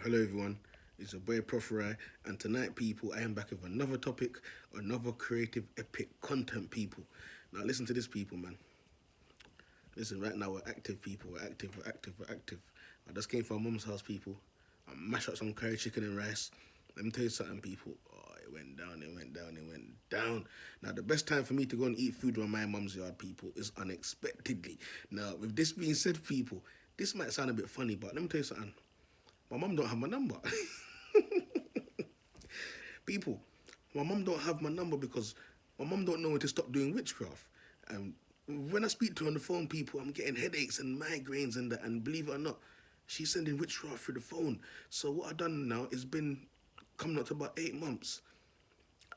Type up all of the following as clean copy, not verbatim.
Hello everyone, it's your boy Proph Rye, and tonight, people, I am back with another topic, another creative, epic content, people. Now, listen to this, people, man. Listen, right now we're active, people. We're active. I just came from my mum's house, people. I mashed up some curry chicken and rice. Let me tell you something, people. Oh, it went down, it went down. Now, the best time for me to go and eat food on my mum's yard, people, is unexpectedly. Now, with this being said, people, this might sound a bit funny, but let me tell you something. My mum don't have my number. People, my mum don't have my number because my mum don't know when to stop doing witchcraft. And when I speak to her on the phone, people, I'm getting headaches and migraines and that. And believe it or not, she's sending witchcraft through the phone. So what I've done now is been coming up to about 8 months.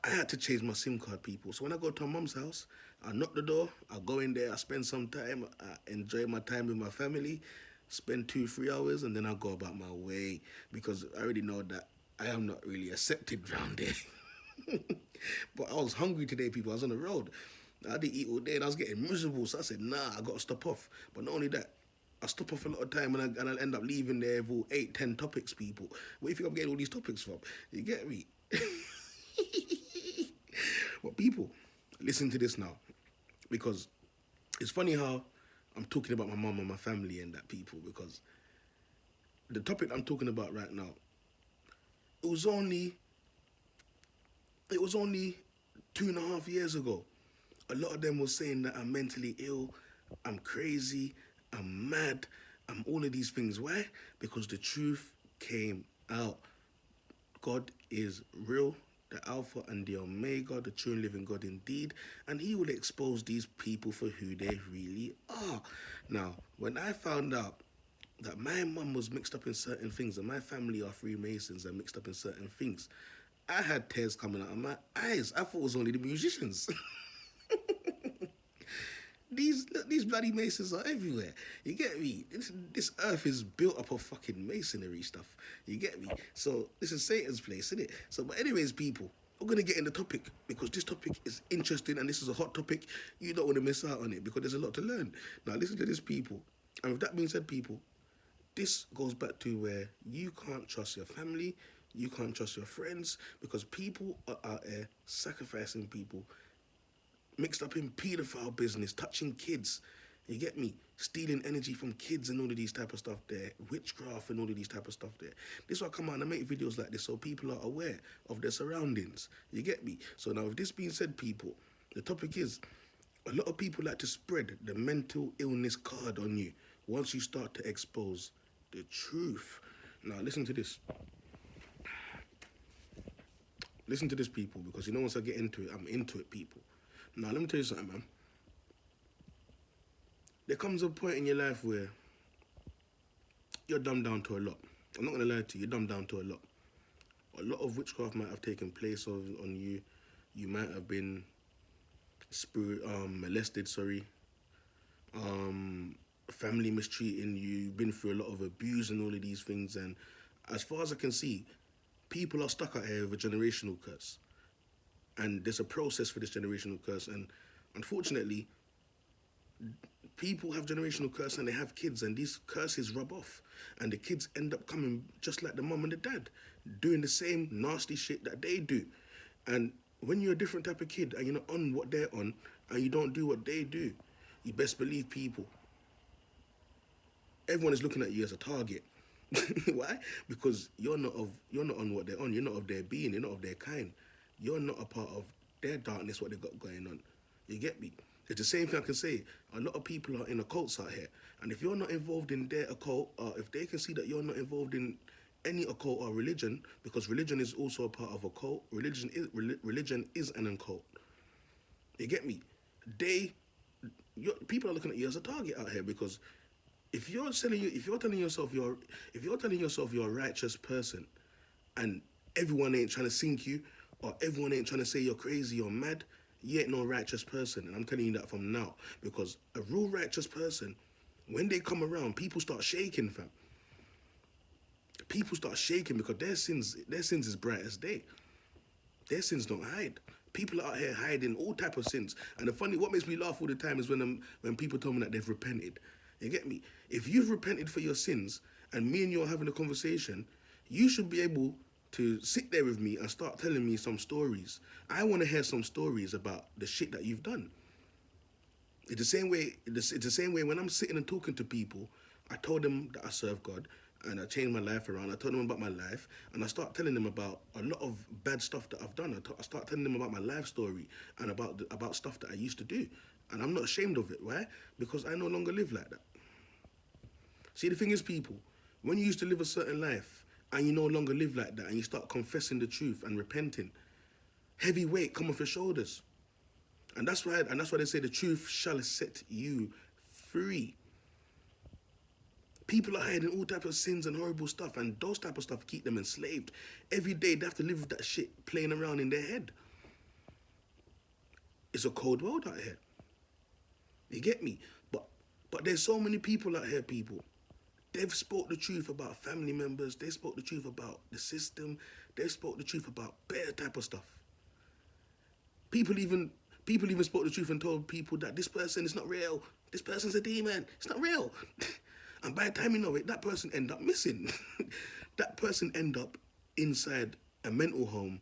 I had to change my SIM card, people. So when I go to my mum's house, I knock the door, I go in there, I spend some time, I enjoy my time with my family, spend 2, 3 hours, and then I go about my way because I already know that I am not really accepted round there. But I was hungry today, people. I was on the road. I didn't eat all day and I was getting miserable. So I said, nah, I got to stop off. But not only that, I stop off a lot of time and I end up leaving there with all 8, 10 topics, people. Where do you think I'm getting all these topics from? You get me? But people, listen to this now. Because it's funny how I'm talking about my mum and my family and that, people, because the topic I'm talking about right now, it was only it was only 2.5 years ago. A lot of them was saying that I'm mentally ill, I'm crazy, I'm mad, I'm all of these things. Why? Because the truth came out. God is real, the Alpha and the Omega, the true and living God indeed, and He will expose these people for who they really are. Now, when I found out that my mum was mixed up in certain things and my family are Freemasons and mixed up in certain things, I had tears coming out of my eyes. I thought it was only the musicians. These bloody masons are everywhere. You get me? This earth is built up of fucking masonry stuff. You get me? So this is Satan's place, isn't it? So, but anyways, people, we're gonna get in the topic because this topic is interesting and this is a hot topic. You don't want to miss out on it because there's a lot to learn. Now, listen to this, people. And with that being said, people, this goes back to where you can't trust your family, you can't trust your friends because people are out there sacrificing people mixed up in paedophile business, touching kids. You get me? Stealing energy from kids and all of these type of stuff there, witchcraft and all of these type of stuff there. This is why I come out and I make videos like this so people are aware of their surroundings. You get me? So now with this being said, people, the topic is a lot of people like to spread the mental illness card on you once you start to expose the truth. Now listen to this. Listen to this, people, because you know once I get into it, I'm into it, people. Now, let me tell you something, man. There comes a point in your life where you're dumbed down to a lot. I'm not going to lie to you, you're dumbed down to a lot. A lot of witchcraft might have taken place on you. You might have been molested, family mistreating you, you've been through a lot of abuse and all of these things. And as far as I can see, people are stuck out here with a generational curse. And there's a process for this generational curse. And unfortunately, people have generational curse and they have kids and these curses rub off. And the kids end up coming just like the mum and the dad, doing the same nasty shit that they do. And when you're a different type of kid and you're not on what they're on and you don't do what they do, you best believe, people, everyone is looking at you as a target. Why? Because you're not on what they're on. You're not of their being. You're not of their kind. You're not a part of their darkness, what they got going on. You get me? It's the same thing I can say. A lot of people are in occults out here. And if you're not involved in their occult, or if they can see that you're not involved in any occult or religion, because religion is also a part of a cult, religion is an occult. You get me? People are looking at you as a target out here because if you're telling yourself you're a righteous person and everyone ain't trying to sink you or everyone ain't trying to say you're crazy or mad, you ain't no righteous person. And I'm telling you that from now. Because a real righteous person, when they come around, people start shaking, fam. People start shaking because their sins is bright as day. Their sins don't hide. People are out here hiding all type of sins. And what makes me laugh all the time is when people tell me that they've repented. You get me? If you've repented for your sins and me and you are having a conversation, You should be able to sit there with me and start telling me some stories. I want to hear some stories about the shit that you've done. It's the same way. It's the same way when I'm sitting and talking to people. I told them that I serve God and I changed my life around. I told them about my life and I start telling them about a lot of bad stuff that I've done. I start telling them about my life story and about stuff that I used to do, and I'm not ashamed of it. Why? Because I no longer live like that. See, the thing is, people, when you used to live a certain life and you no longer live like that, and you start confessing the truth and repenting, heavy weight come off your shoulders. And that's why they say the truth shall set you free. People are hiding all types of sins and horrible stuff, and those type of stuff keep them enslaved. Every day they have to live with that shit playing around in their head. It's a cold world out here. You get me? But there's so many people out here, people. They've spoke the truth about family members. They spoke the truth about the system. They spoke the truth about better type of stuff. People even spoke the truth and told people that this person is not real. This person's a demon. It's not real. And by the time you know it, that person end up missing. That person end up inside a mental home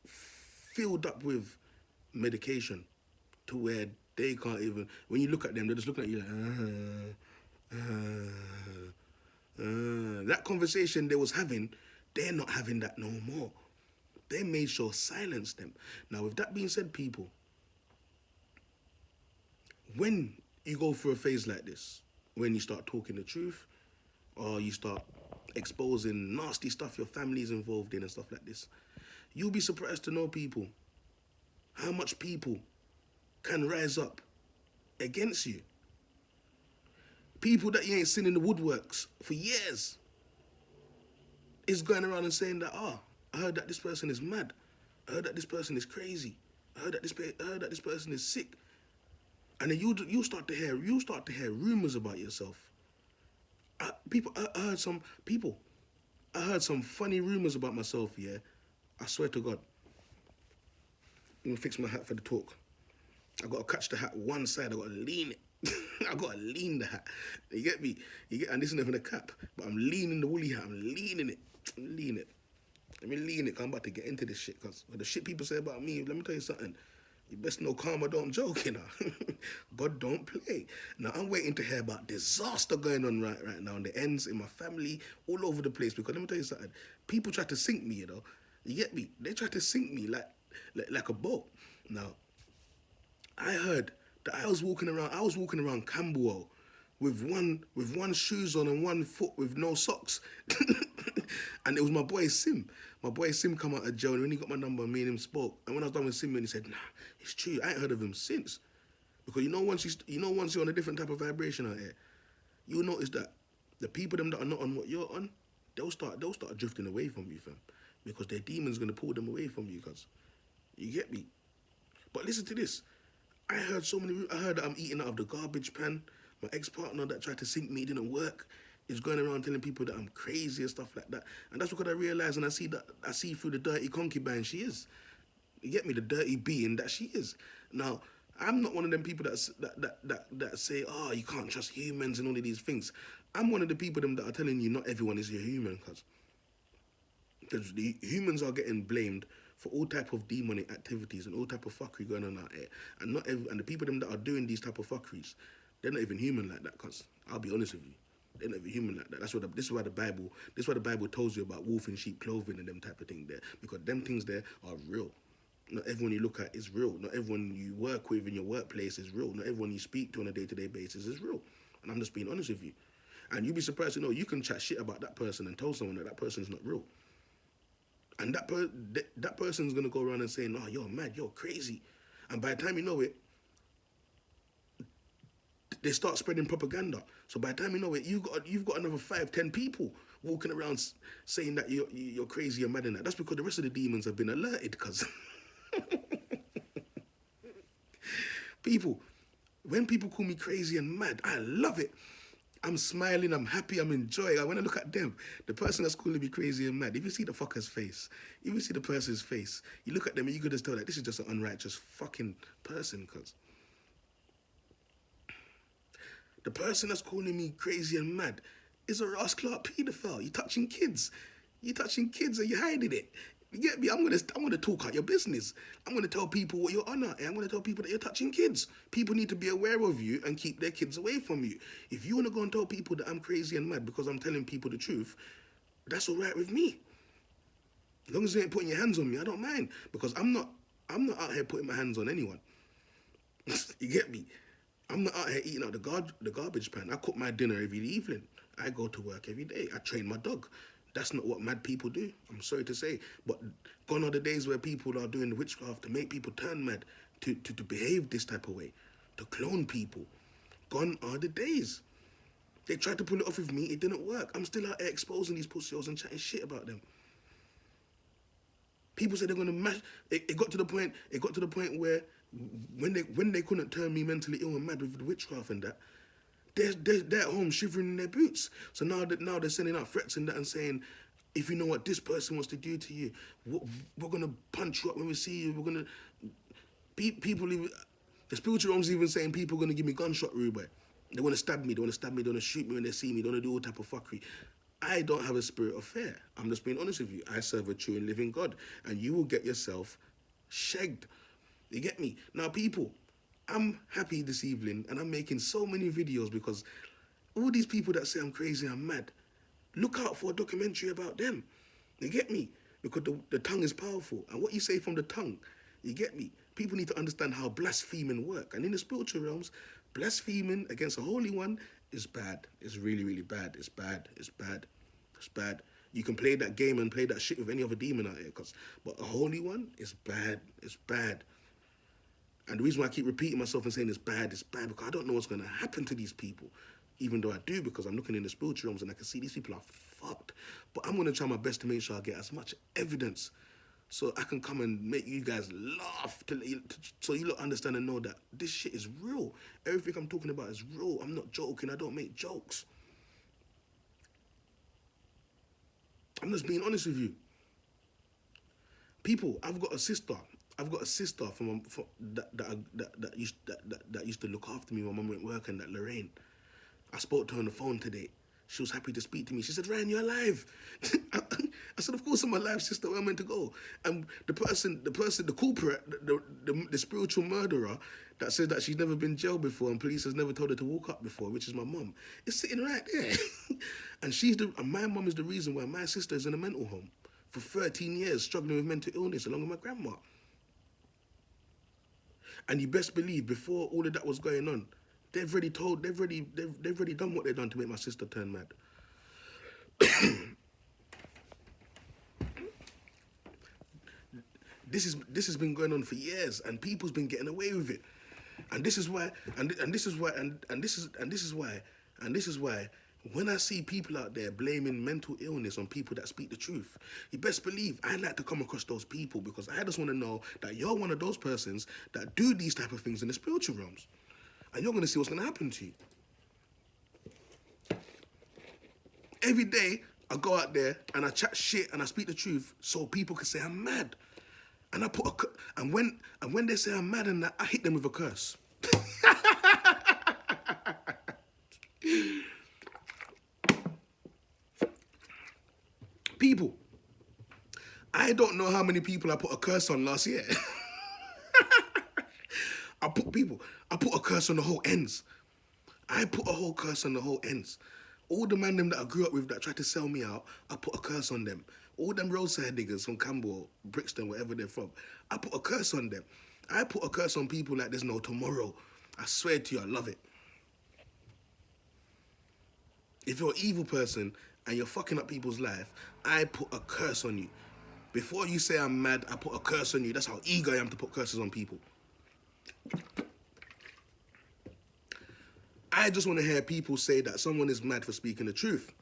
filled up with medication to where they can't even, when you look at them, they're just looking at you like, that conversation they was having, they're not having that no more. They made sure silence them. Now, with that being said, people, when you go through a phase like this, when you start talking the truth, or you start exposing nasty stuff your family's involved in and stuff like this, you'll be surprised to know, people, how much people can rise up against you. People that you ain't seen in the woodworks for years is going around and saying that, I heard that this person is mad. I heard that this person is crazy. I heard that this person is sick. And then you start to hear rumors about yourself. I heard some funny rumors about myself. Yeah, I swear to God. I'm gonna fix my hat for the talk. I gotta catch the hat one side. I gotta lean it. I gotta lean the hat. You get me? And this is not even a cap, but I'm leaning the woolly hat. I'm leaning it. Let me lean it. 'Cause I'm about to get into this shit. Cause the shit people say about me. Let me tell you something. You best know karma don't joke, you know. God don't play. Now, I'm waiting to hear about disaster going on right now on the ends, in my family, all over the place. Because let me tell you something. People try to sink me, you know. You get me? They try to sink me like a boat. Now, I heard that I was walking around Camberwell with one shoes on and one foot with no socks. And it was my boy Sim. My boy Sim come out of jail, and when he got my number, me and him spoke. And when I was done with Sim, he said, "Nah, it's true. I ain't heard of him since." Because once you're on a different type of vibration out here, you'll notice that the people them that are not on what you're on, they'll start drifting away from you, fam. Because their demon's gonna pull them away from you, cuz. You get me? But listen to this. I heard that I'm eating out of the garbage pan. My ex-partner that tried to sink me didn't work. Is going around telling people that I'm crazy and stuff like that. And that's because I realize and I see through the dirty concubine she is. You get me? The dirty being that she is. Now, I'm not one of them people that say, you can't trust humans and all of these things. I'm one of the people that are telling you not everyone is a human, because the humans are getting blamed for all type of demonic activities and all type of fuckery going on out here. And and the people that are doing these type of fuckeries, they're not even human like that, cuz I'll be honest with you. They're not even human like that. This is why the Bible tells you about wolf in sheep clothing and them type of thing there. Because them things there are real. Not everyone you look at is real. Not everyone you work with in your workplace is real. Not everyone you speak to on a day-to-day basis is real. And I'm just being honest with you. And you'd be surprised to know you can chat shit about that person and tell someone that person's not real. And that person's going to go around and say, "No, you're mad, you're crazy." And by the time you know it, they start spreading propaganda. So by the time you know it, you've got another 5-10 people walking around saying that you're crazy and mad and that. That's because the rest of the demons have been alerted, cuz. People, when people call me crazy and mad, I love it. I'm smiling, I'm happy, I'm enjoying. When I look at them, the person that's calling me crazy and mad, if you see the fucker's face, if you see the person's face, you look at them and you could just tell that this is just an unrighteous fucking person, cuz. The person that's calling me crazy and mad is a Ross Clark paedophile. You're touching kids. You're touching kids and you're hiding it. You get me? I'm gonna talk out your business. I'm gonna tell people what you're on at. I'm gonna tell people that you're touching kids. People need to be aware of you and keep their kids away from you. If you wanna go and tell people that I'm crazy and mad because I'm telling people the truth, that's all right with me. As long as you ain't putting your hands on me, I don't mind, because I'm not out here putting my hands on anyone. You get me? I'm not out here eating out the garbage pan. I cook my dinner every evening. I go to work every day. I train my dog. That's not what mad people do. I'm sorry to say. But gone are the days where people are doing witchcraft to make people turn mad, to behave this type of way, to clone people. Gone are the days. They tried to pull it off with me. It didn't work. I'm still out here exposing these pussies and chatting shit about them. People said they're gonna mash. It got to the point. It got to the point where when they couldn't turn me mentally ill and mad with the witchcraft and that, they're at home shivering in their boots. So now they're sending out threats and that and saying, if you know what this person wants to do to you, we're gonna punch you up when we see you. We're gonna people even the spiritual realms even saying people are gonna give me gunshot wound. They want to stab me. They want to stab me. They want to shoot me when they see me. They want to do all type of fuckery. I don't have a spirit of fear. I'm just being honest with you. I serve a true and living God, and you will get yourself shagged. You get me? Now, people, I'm happy this evening, and I'm making so many videos because all these people that say I'm crazy, I'm mad, look out for a documentary about them. You get me? Because the tongue is powerful, and what you say from the tongue, you get me? People need to understand how blaspheming work, and in the spiritual realms, blaspheming against a holy one is bad. It's really, really bad. It's bad. It's bad. It's bad. You can play that game and play that shit with any other demon out here, but a holy one is bad. It's bad. And the reason why I keep repeating myself and saying it's bad, because I don't know what's going to happen to these people. Even though I do, because I'm looking in the spiritual realms and I can see these people are fucked. But I'm going to try my best to make sure I get as much evidence so I can come and make you guys laugh, so you lot understand and know that this shit is real. Everything I'm talking about is real. I'm not joking. I don't make jokes. I'm just being honest with you. People, I've got a sister that used to look after me when Mum went work, and that Lorraine. I spoke to her on the phone today. She was happy to speak to me. She said, Ryan, you're alive. I said, of course I'm alive, sister. Where am I meant to go? And the culprit, the spiritual murderer that says that she's never been jailed before and police has never told her to walk up before, which is my mum, is sitting right there. And my mum is the reason why my sister is in a mental home for 13 years, struggling with mental illness along with my grandma. And you best believe, before all of that was going on, they've already done what they've done to make my sister turn mad. This has been going on for years, and people's been getting away with it. And this is why, when I see people out there blaming mental illness on people that speak the truth, you best believe I like to come across those people, because I just want to know that you're one of those persons that do these type of things in the spiritual realms. And you're going to see what's going to happen to you. Every day, I go out there and I chat shit and I speak the truth so people can say I'm mad. And when they say I'm mad and that, I hit them with a curse. People, I don't know how many people I put a curse on last year. I put a curse on the whole ends. I put a whole curse on the whole ends. All the man them that I grew up with that tried to sell me out, I put a curse on them. All them roadside niggas from Campbell, Brixton, wherever they're from, I put a curse on them. I put a curse on people like there's no tomorrow. I swear to you, I love it. If you're an evil person and you're fucking up people's life, I put a curse on you. Before you say I'm mad, I put a curse on you. That's how eager I am to put curses on people. I just want to hear people say that someone is mad for speaking the truth.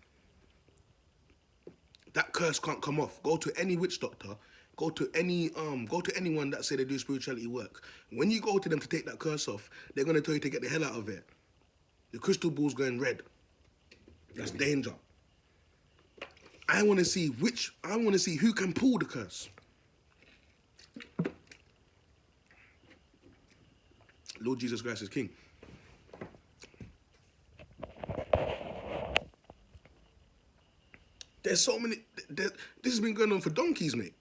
That curse can't come off. Go to any witch doctor, go to anyone that say they do spirituality work. When you go to them to take that curse off, they're going to tell you to get the hell out of it. The crystal ball's going red. That's danger. I want to see who can pull the curse. Lord Jesus Christ is King. There's so many. This has been going on for donkeys, mate.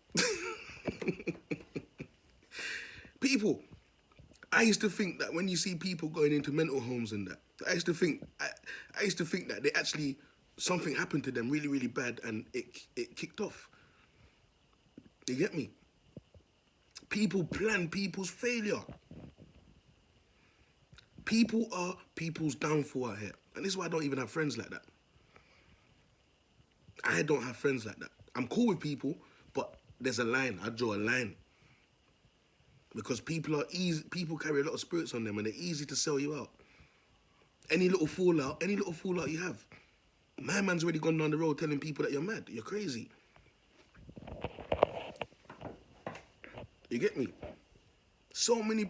People, I used to think that when you see people going into mental homes and that, I used to think that they actually something happened to them really really bad and it kicked off. You get me? People plan people's failure. People are people's downfall out here, and this is why I don't even have friends like that. I don't have friends like that. I'm cool with people, but there's a line. I draw a line. Because people are easy. People carry a lot of spirits on them, and they're easy to sell you out. Any little fallout you have. My man's already gone down the road telling people that you're mad, you're crazy. You get me? So many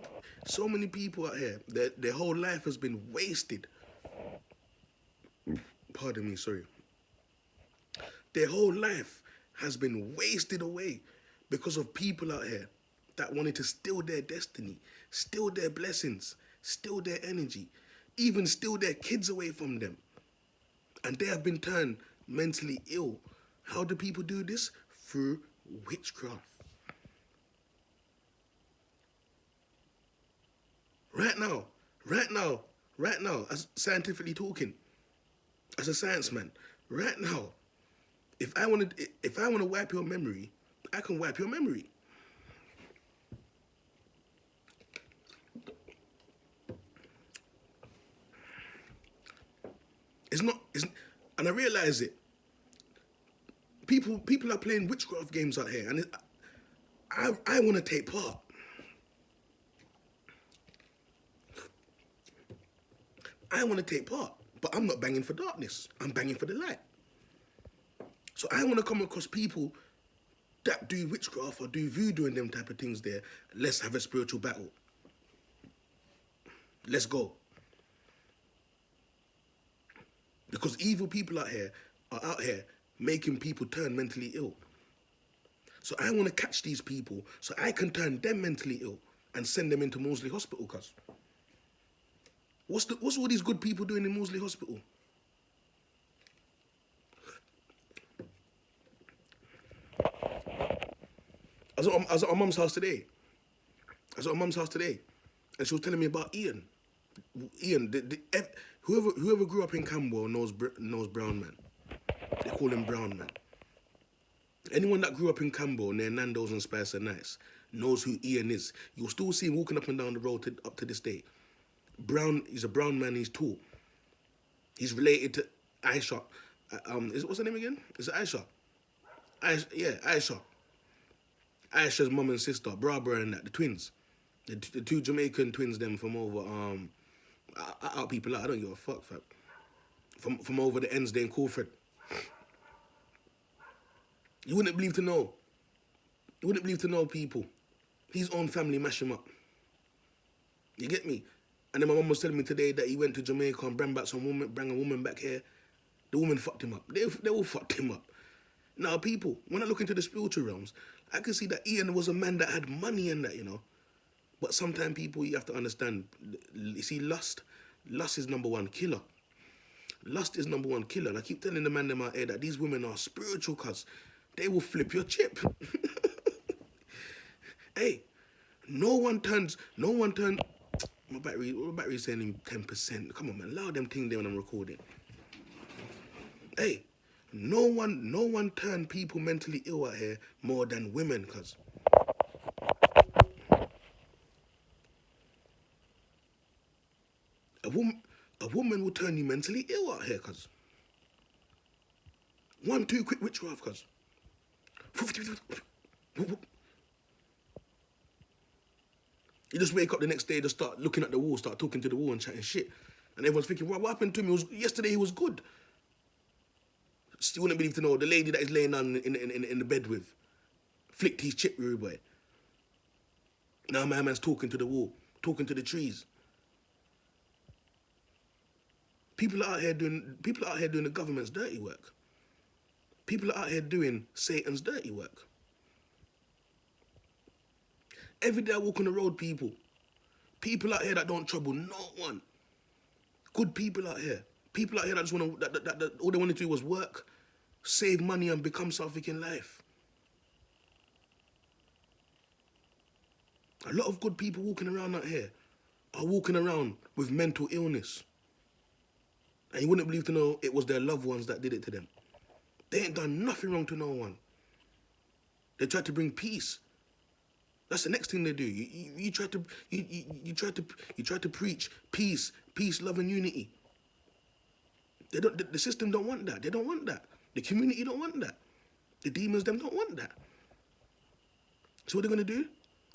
people out here, their whole life has been wasted. Pardon me, sorry. Their whole life has been wasted away because of people out here that wanted to steal their destiny, steal their blessings, steal their energy, even steal their kids away from them. And they have been turned mentally ill. How do people do this? Through witchcraft. Right now, as scientifically talking, as a science man, right now, if I want to wipe your memory, I can wipe your memory. And I realize it. People are playing witchcraft games out here, and I want to take part. I want to take part, but I'm not banging for darkness. I'm banging for the light. So I want to come across people that do witchcraft or do voodoo and them type of things there. Let's have a spiritual battle. Let's go. Because evil people are out here making people turn mentally ill. So I want to catch these people so I can turn them mentally ill and send them into Moseley Hospital, cuz. What's all these good people doing in Moseley Hospital? I was at my mum's house today. And she was telling me about Ian. Whoever grew up in Camberwell knows Brown Man. They call him Brown Man. Anyone that grew up in Camberwell near Nando's and Spice and Nice knows who Ian is. You'll still see him walking up and down the road up to this day. He's a brown man, he's tall. He's related to Aisha. What's her name again? Is it Aisha? Aisha. Aisha's mum and sister, Barbara and that, the twins. The two Jamaican twins, them from over, out people out, I don't give a fuck, fam. From over the ends there in Crawford. You wouldn't believe to know. People. His own family mash him up. You get me? And then my mum was telling me today that he went to Jamaica and brought a woman back here. The woman fucked him up. They all fucked him up. Now, people, when I look into the spiritual realms, I can see that Ian was a man that had money and that, you know. But sometimes people, you have to understand, you see, lust is number one killer. Lust is number one killer. And I keep telling the man in my head that these women are spiritual, cuz they will flip your chip. Hey, no one turns, my battery's saying 10%. Come on, man, allow them thing there when I'm recording. Hey, no one turn people mentally ill out here more than women, cuz. A woman will turn you mentally ill out here, cuz. 1-2 quick witchcraft, cuz. You just wake up the next day, just start looking at the wall, start talking to the wall and chatting shit. And everyone's thinking, what happened to him? Yesterday he was good. Still wouldn't believe to know the lady that he's laying down in the bed with flicked his chip, rude boy. Now my man's talking to the wall, talking to the trees. People are out here doing the government's dirty work. People are out here doing Satan's dirty work. Every day I walk on the road, people out here that don't trouble no one. Good people out here. People out here that just want to, that all they want to do was work, save money and become something in life. A lot of good people walking around out here are walking around with mental illness. And you wouldn't believe to know it was their loved ones that did it to them. They ain't done nothing wrong to no one. They tried to bring peace. That's the next thing they do. You try to preach peace, love, and unity. They don't. The system don't want that. They don't want that. The community don't want that. The demons them don't want that. So what they're gonna do?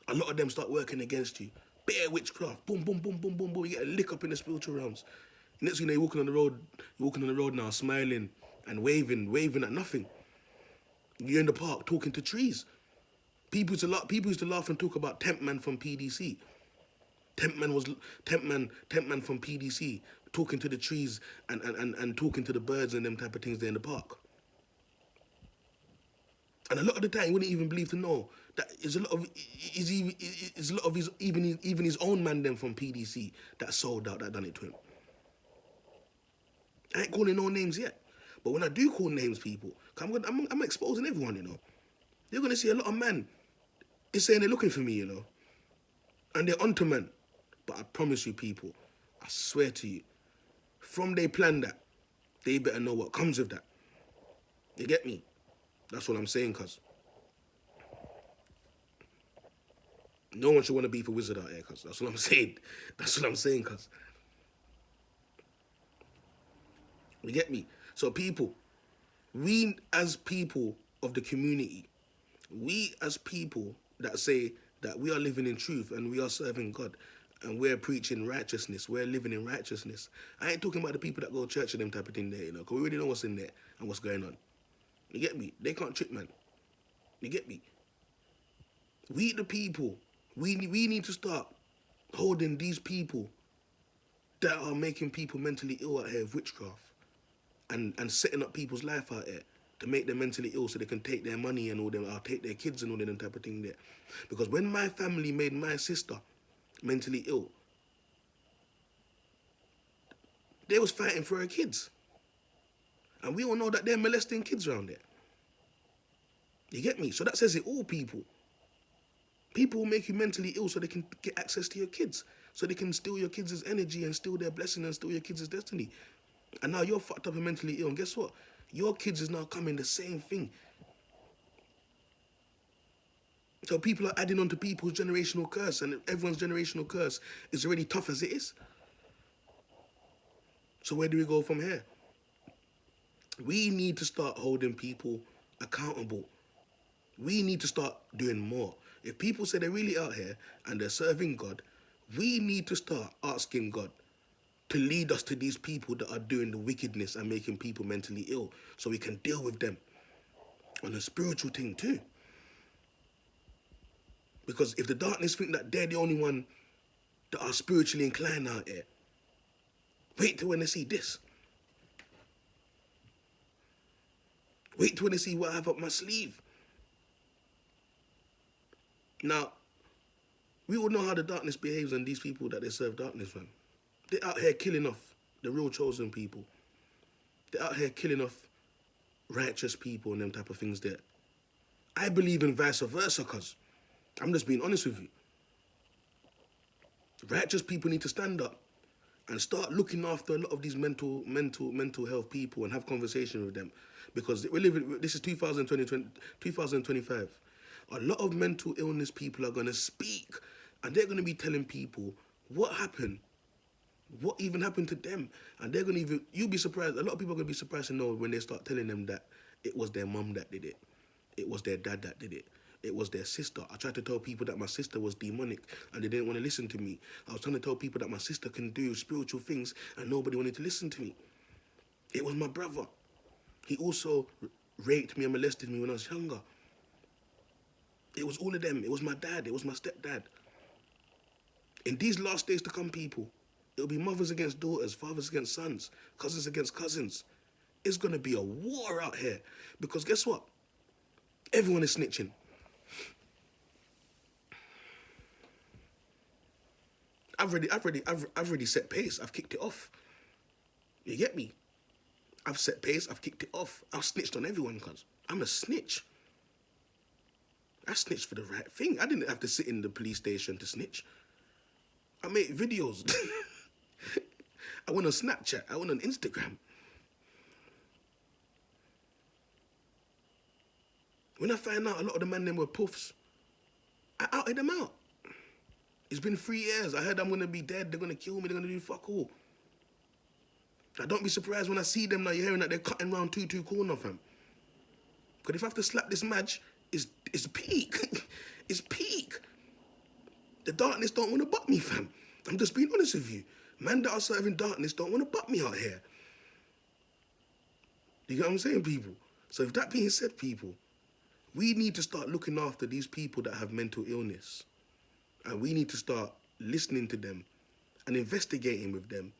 A lot of them start working against you. Bare witchcraft. Boom, boom, boom, boom, boom, boom. You get a lick up in the spiritual realms. Next thing you know, you're walking on the road. You're walking on the road now, smiling and waving at nothing. You're in the park talking to trees. People used to laugh and talk about Temp Man from PDC. Temp Man from PDC talking to the trees and talking to the birds and them type of things there in the park. And a lot of the time, you wouldn't even believe to know that is a lot of his own man them from PDC that sold out, that done it to him. I ain't calling no names yet, but when I do call names, people, I'm exposing everyone, you know. You're gonna see a lot of men is saying they're looking for me, you know, and they're onto men. But I promise you, people, I swear to you, from they plan that, they better know what comes with that. You get me? That's what I'm saying, cuz. No one should want to be for wizard out here, cuz. That's what I'm saying. That's what I'm saying, cuz. You get me? So people, we as people of the community, we as people that say that we are living in truth and we are serving God and we're preaching righteousness, we're living in righteousness. I ain't talking about the people that go to church and them type of thing there, you know, because we already know what's in there and what's going on. You get me? They can't trick, man. You get me? We the people, we need to start holding these people that are making people mentally ill out here with witchcraft and setting up people's life out here to make them mentally ill so they can take their money and all them, or take their kids and all them type of thing there. Because when my family made my sister mentally ill, they was fighting for her kids. And we all know that they're molesting kids around there. You get me? So that says it all, people. People will make you mentally ill so they can get access to your kids. So they can steal your kids' energy and steal their blessing and steal your kids' destiny. And now you're fucked up and mentally ill. And guess what? Your kids is now coming the same thing. So people are adding on to people's generational curse, and everyone's generational curse is already tough as it is. So where do we go from here? We need to start holding people accountable. We need to start doing more. If people say they're really out here and they're serving God, we need to start asking God to lead us to these people that are doing the wickedness and making people mentally ill so we can deal with them on a spiritual thing too. Because if the darkness think that they're the only one that are spiritually inclined out here, wait till when they see this. Wait till when they see what I have up my sleeve. Now, we all know how the darkness behaves on these people that they serve darkness from. They're out here killing off the real chosen people. They're out here killing off righteous people and them type of things there. I believe in vice versa, cuz. I'm just being honest with you. Righteous people need to stand up and start looking after a lot of these mental health people and have conversation with them. Because we're living, this is 2025. A lot of mental illness people are going to speak and they're going to be telling people what happened, what even happened to them. And they're going to you'll be surprised, a lot of people are going to be surprised to know when they start telling them that it was their mum that did it. It was their dad that did it. It was their sister. I tried to tell people that my sister was demonic and they didn't want to listen to me. I was trying to tell people that my sister can do spiritual things and nobody wanted to listen to me. It was my brother. He also raped me and molested me when I was younger. It was all of them. It was my dad. It was my stepdad. In these last days to come, people, it'll be mothers against daughters, fathers against sons, cousins against cousins. It's going to be a war out here. Because guess what? Everyone is snitching. I've already set pace. I've kicked it off. You get me? I've set pace, I've kicked it off. I've snitched on everyone, cuz. I'm a snitch. I snitched for the right thing. I didn't have to sit in the police station to snitch. I made videos. I went on Snapchat. I went on Instagram. When I found out a lot of the men them were puffs, I outed them out. It's been 3 years. I heard I'm gonna be dead. They're gonna kill me. They're gonna do fuck all. Now don't be surprised when I see them now. You're hearing that they're cutting round 2-2 corner, fam. Because if I have to slap this match, it's peak. It's peak. The darkness don't want to butt me, fam. I'm just being honest with you. Man that are serving darkness don't want to butt me out here. You get what I'm saying, people? So if that being said, people, we need to start looking after these people that have mental illness. And we need to start listening to them and investigating with them.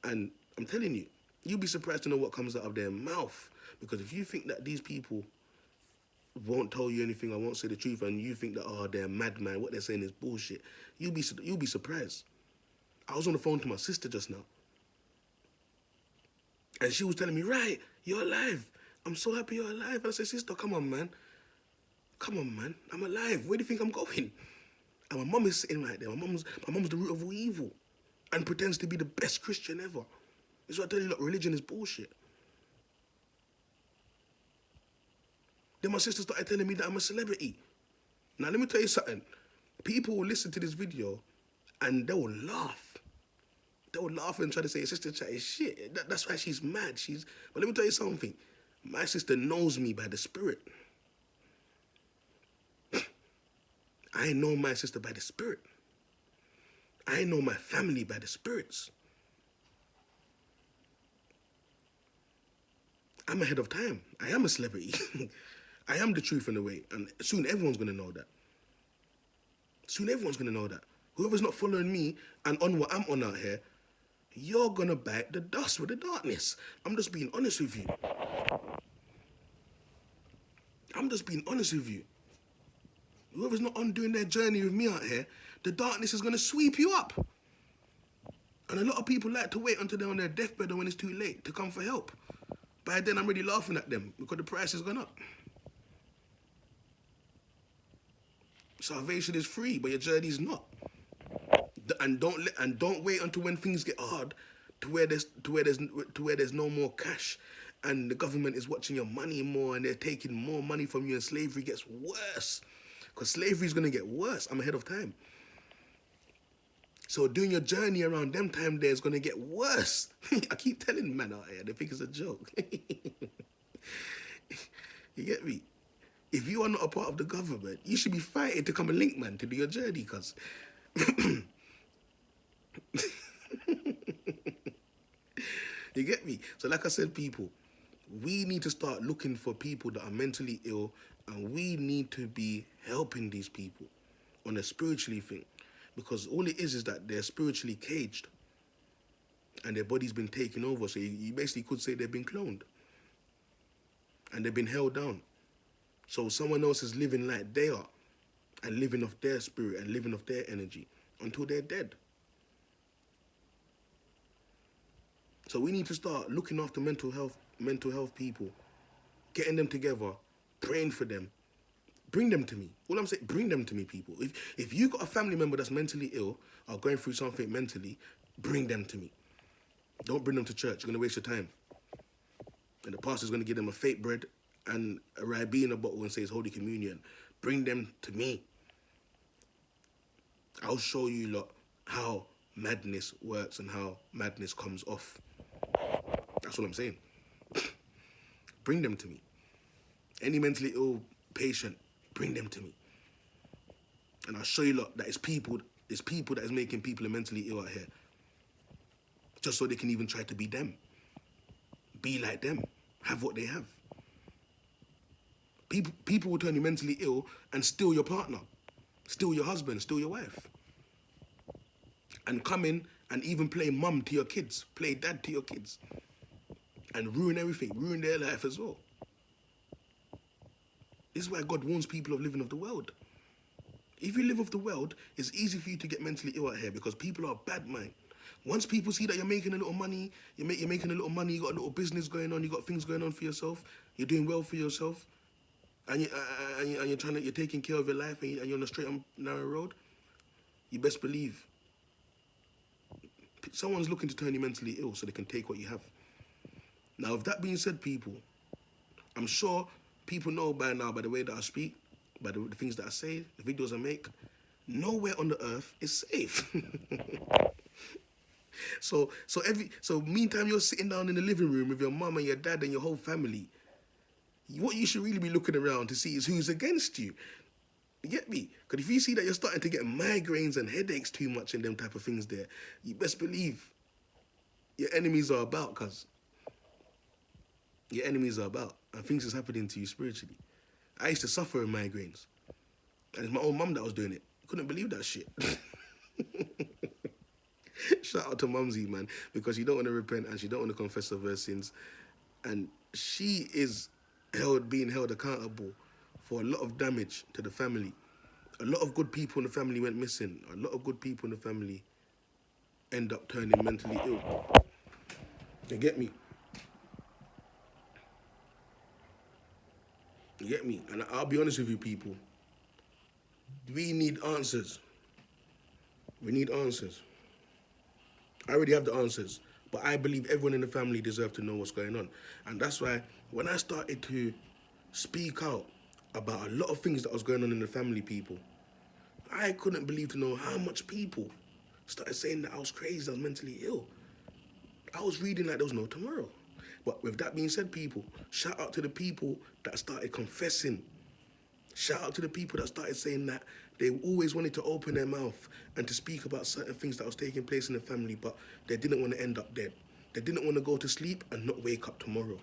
And I'm telling you, you'll be surprised to know what comes out of their mouth. Because if you think that these people won't tell you anything, I won't say the truth, and you think that, oh, they're madman, what they're saying is bullshit, you'll be surprised. I was on the phone to my sister just now. And she was telling me, right, you're alive. I'm so happy you're alive. And I said, sister, come on, man. Come on, man. I'm alive. Where do you think I'm going? And my mum is sitting right there. My mum's the root of all evil and pretends to be the best Christian ever. That's why I tell you, look, religion is bullshit. Then my sister started telling me that I'm a celebrity. Now, let me tell you something. People will listen to this video and they will laugh. They will laugh and try to say, sister chat is shit. That's why she's mad. But let me tell you something. My sister knows me by the Spirit. I know my sister by the Spirit. I know my family by the spirits. I'm ahead of time. I am a celebrity. I am the truth in a way. And soon everyone's going to know that. Soon everyone's going to know that. Whoever's not following me and on what I'm on out here, you're going to bite the dust with the darkness. I'm just being honest with you. I'm just being honest with you. Whoever's not on doing their journey with me out here, the darkness is going to sweep you up. And a lot of people like to wait until they're on their deathbed or when it's too late to come for help. By then, I'm already laughing at them because the price has gone up. Salvation is free, but your journey is not. And don't wait until when things get hard to where there's no more cash, and the government is watching your money more, and they're taking more money from you, and slavery gets worse. Because slavery is gonna get worse. I'm ahead of time. So doing your journey around them time there is gonna get worse. I keep telling men out here, they think it's a joke. You get me? If you are not a part of the government, you should be fighting to come and link, man, to do your journey, cuz. You get me? So like I said, people, we need to start looking for people that are mentally ill, and we need to be helping these people on a spiritually thing. Because all it is that they're spiritually caged and their body's been taken over. So you basically could say they've been cloned and they've been held down. So someone else is living like they are and living off their spirit and living off their energy until they're dead. So we need to start looking after mental health people, getting them together, praying for them. Bring them to me. All I'm saying, bring them to me, people. If you got a family member that's mentally ill or going through something mentally, bring them to me. Don't bring them to church. You're going to waste your time. And the pastor's going to give them a fake bread and a Rye in a bottle and say it's Holy Communion. Bring them to me. I'll show you lot how madness works and how madness comes off. That's what I'm saying. Bring them to me. Any mentally ill patient, bring them to me. And I'll show you lot that it's people that is making people mentally ill out here. Just so they can even try to be them. Be like them. Have what they have. People will turn you mentally ill and steal your partner. Steal your husband, steal your wife. And come in and even play mum to your kids. Play dad to your kids. And ruin everything. Ruin their life as well. This is why God warns people of living of the world. If you live of the world, it's easy for you to get mentally ill out here because people are bad mind. Once people see that you're making a little money, you're making a little money, you got a little business going on, you got things going on for yourself, you're doing well for yourself, and you're you're taking care of your life, and you're on a straight and narrow road. You best believe someone's looking to turn you mentally ill so they can take what you have. Now, with that being said, people, I'm sure people know by now, by the way that I speak, by the things that I say, the videos I make, nowhere on the earth is safe. So meantime you're sitting down in the living room with your mum and your dad and your whole family, what you should really be looking around to see is who's against you. You get me? Because if you see that you're starting to get migraines and headaches too much and them type of things there, you best believe your enemies are about, cuz. Your enemies are about. And things is happening to you spiritually. I used to suffer in migraines. And it's my own mum that was doing it. Couldn't believe that shit. Shout out to Mumsy, man, because she don't want to repent and she don't want to confess of her sins. And she is being held accountable for a lot of damage to the family. A lot of good people in the family went missing. A lot of good people in the family end up turning mentally ill. You get me? You get me? And I'll be honest with you, people. We need answers. We need answers. I already have the answers, but I believe everyone in the family deserves to know what's going on. And that's why when I started to speak out about a lot of things that was going on in the family, people, I couldn't believe to know how much people started saying that I was crazy, I was mentally ill. I was reading like there was no tomorrow. But with that being said, people, shout out to the people that started confessing. Shout out to the people that started saying that they always wanted to open their mouth and to speak about certain things that was taking place in the family, but they didn't want to end up dead. They didn't want to go to sleep and not wake up tomorrow.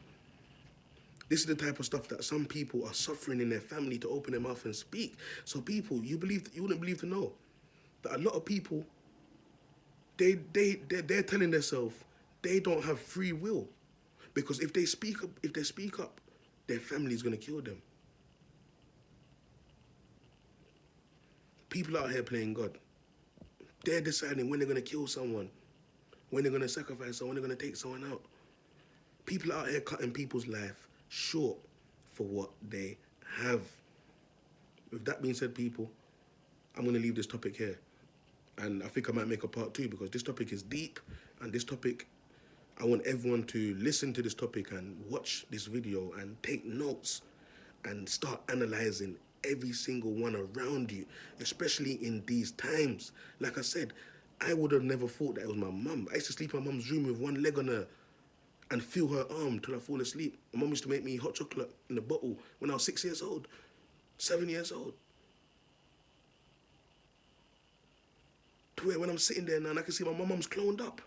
This is the type of stuff that some people are suffering in their family to open their mouth and speak. So people, you wouldn't believe to know that a lot of people, they're telling themselves they don't have free will. Because if they speak up, their family is going to kill them. People out here playing God. They're deciding when they're going to kill someone, when they're going to sacrifice someone, when they're going to take someone out. People out here cutting people's life short for what they have. With that being said, people, I'm going to leave this topic here. And I think I might make a part 2 because this topic is deep. And this topic, I want everyone to listen to this topic and watch this video and take notes and start analyzing every single one around you, especially in these times. Like I said, I would have never thought that it was my mum. I used to sleep in my mum's room with one leg on her and feel her arm till I fall asleep. My mum used to make me hot chocolate in a bottle when I was 6 years old, 7 years old. To where when I'm sitting there now and I can see my mum's cloned up.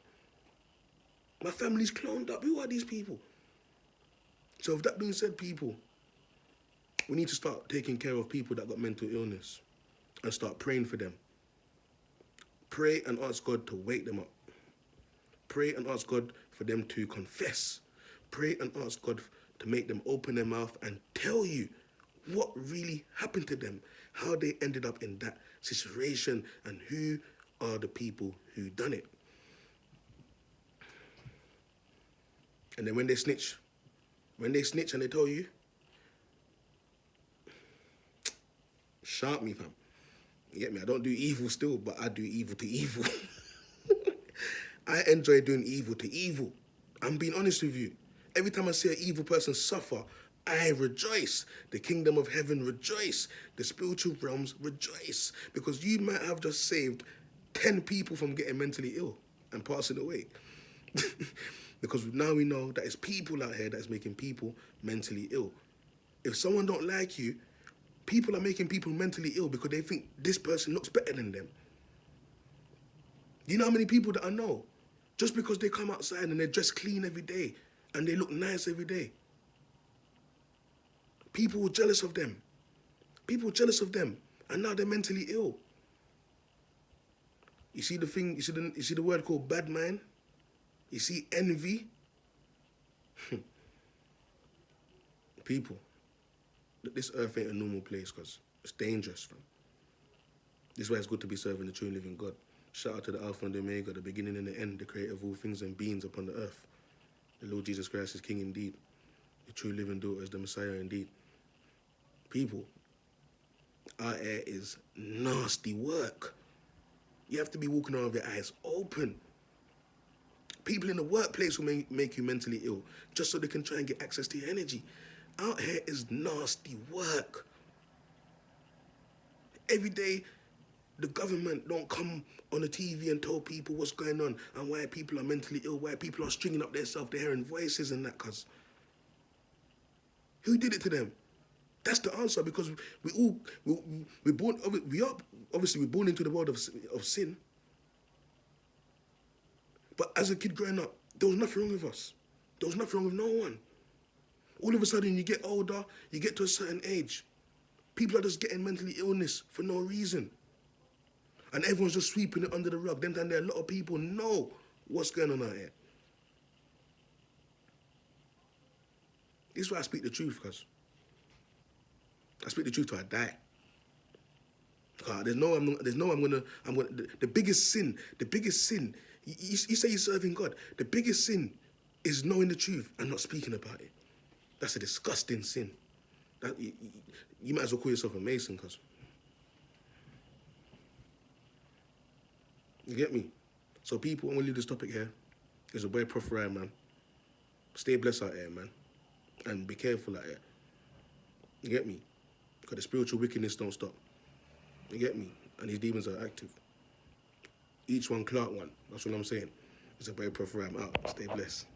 My family's cloned up. Who are these people? So with that being said, people, we need to start taking care of people that got mental illness and start praying for them. Pray and ask God to wake them up. Pray and ask God for them to confess. Pray and ask God to make them open their mouth and tell you what really happened to them, how they ended up in that situation, and who are the people who done it. And then when they snitch and they tell you, shout me, fam. You get me? I don't do evil still, but I do evil to evil. I enjoy doing evil to evil. I'm being honest with you. Every time I see an evil person suffer, I rejoice. The kingdom of heaven rejoice. The spiritual realms rejoice. Because you might have just saved 10 people from getting mentally ill and passing away. Because now we know that it's people out here that's making people mentally ill. If someone don't like you, people are making people mentally ill because they think this person looks better than them. You know how many people that I know? Just because they come outside and they're dressed clean every day and they look nice every day. People were jealous of them. People were jealous of them and now they're mentally ill. You see the thing, you see the word called bad mind? You see envy? People, this earth ain't a normal place because it's dangerous, fam. This is why it's good to be serving the true and living God. Shout out to the Alpha and the Omega, the beginning and the end, the creator of all things and beings upon the earth. The Lord Jesus Christ is King indeed. The true living daughter is the Messiah indeed. People, our air is nasty work. You have to be walking around with your eyes open. People in the workplace will make you mentally ill just so they can try and get access to your energy. Out here is nasty work. Every day, the government don't come on the TV and tell people what's going on and why people are mentally ill, why people are stringing up themselves, they're hearing voices and that, cuz. Who did it to them? That's the answer, because we're born, we're born into the world of sin. But as a kid growing up, there was nothing wrong with us. There was nothing wrong with no one. All of a sudden, you get older, you get to a certain age. People are just getting mentally illness for no reason. And everyone's just sweeping it under the rug. Then there are a lot of people know what's going on out here. This is why I speak the truth, cuz. I speak the truth till I die. The biggest sin, you say you're serving God. The biggest sin is knowing the truth and not speaking about it. That's a disgusting sin. You might as well call yourself a Mason, cuz. You get me? So people, I'm going to leave this topic here. It's a boy Proph, man. Stay blessed out here, man. And be careful out here. You get me? Because the spiritual wickedness don't stop. You get me? And these demons are active. Each one clout one. That's what I'm saying. It's a boy Proph, out. Stay blessed.